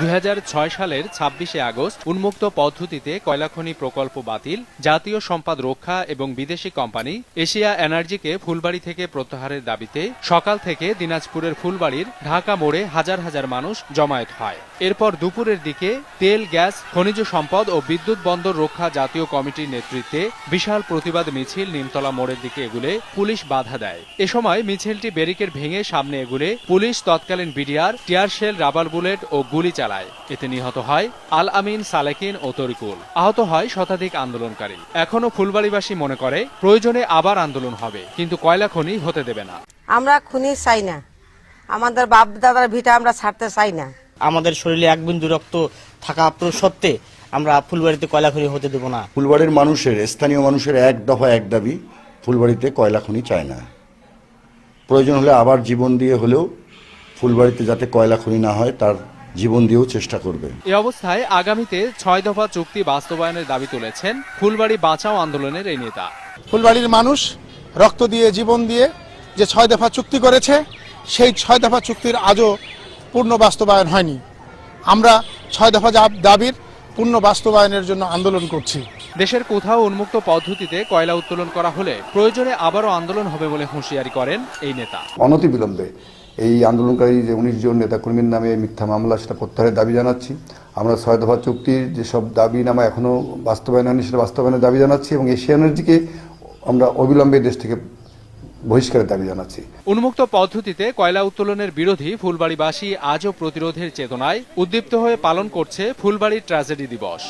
2006 সালের 26শে আগস্ট উন্মুক্ত পদ্ধতিতে কয়লাখনি প্রকল্প বাতিল, জাতীয় সম্পদ রক্ষা এবং বিদেশি কোম্পানি এশিয়া এনার্জিকে ফুলবাড়ী থেকে প্রত্যাহারের দাবিতে সকাল থেকে দিনাজপুরের ফুলবাড়ীর ঢাকা মোড়ে হাজার হাজার মানুষ জমায়েত হয়। এরপর দুপুরের দিকে তেল, গ্যাস, খনিজ সম্পদ ও বিদ্যুৎ বন্দর রক্ষা জাতীয় কমিটির নেতৃত্বে বিশাল প্রতিবাদ মিছিল নিমতলা মোড়ের দিকে এগুলে পুলিশ বাধা দেয়। এ সময় মিছিলটি ব্যারিকেড ভেঙে সামনে এগুলে পুলিশ তৎকালীন BDR tear shell, rubber bullet ও গুলি চালায়। এতে নিহত হয় আল আমিন, সালেকিন ও তরিকুল। আহত হয় শতাধিক আন্দোলনকারী। এখনো ফুলবাড়ীবাসী মনে করে প্রয়োজনে আবার আন্দোলন হবে, কিন্তু কয়লা খনি হতে দেবে না। আমরা খুনি চাই না, আমাদের বাপ দাদার ভিটা আমরা ছাড়তে চাই না। আমাদের শরীরে এক বিন্দু রক্ত থাকা সত্ত্বে আমরা ফুলবাড়িতে কয়লা খনি হতে দেব না। ফুলবাড়ির মানুষের, স্থানীয় মানুষের এক দফা এক দাবি, ফুলবাড়িতে কয়লা খনি চায় না। প্রয়োজন হলে আবার জীবন দিয়ে হলেও ফুলবাড়িতে যাতে কয়লা খনি না হয় তার জীবন দিয়েও চেষ্টা করবে। এ অবস্থায় আগামীতে 6 দফা চুক্তি বাস্তবায়নের দাবি তুলেছেন ফুলবাড়ী বাঁচাও আন্দোলনের এই নেতা। ফুলবাড়ির মানুষ রক্ত দিয়ে, জীবন দিয়ে যে 6 দফা চুক্তি করেছে, সেই 6 দফা চুক্তির আজও পূর্ণ বাস্তবায়ন হয়নি। আমরা 6 দফা দাবির পূর্ণ বাস্তবায়নের জন্য আন্দোলন করছি। দেশের কোথাও উন্মুক্ত পদ্ধতিতে কয়লা উত্তোলন করা হলে প্রয়োজনে আবারও আন্দোলন হবে বলে হুঁশিয়ারি করেন এই নেতা। অনতিবিলম্বে এই আন্দোলনকারী যে 19 জন নেতাকর্মীর নামে মিথ্যা মামলা, সেটা প্রত্যাহারের দাবি জানাচ্ছি। আমরা 6 দফা চুক্তির যেসব দাবি নামা এখনো বাস্তবায়ন হয়নি, সেটা বাস্তবায়নের দাবি জানাচ্ছি এবং এশিয়া এনার্জিকে আমরা অবিলম্বে দেশ থেকে বহিষ্কারের দাবি জানাচ্ছি। উন্মুক্ত পদ্ধতিতে কয়লা উত্তোলনের বিরোধী ফুলবাড়ীবাসী আজও প্রতিরোধের চেতনায় উদ্দীপ্ত হয়ে পালন করছে ফুলবাড়ী ট্র্যাজেডি দিবস।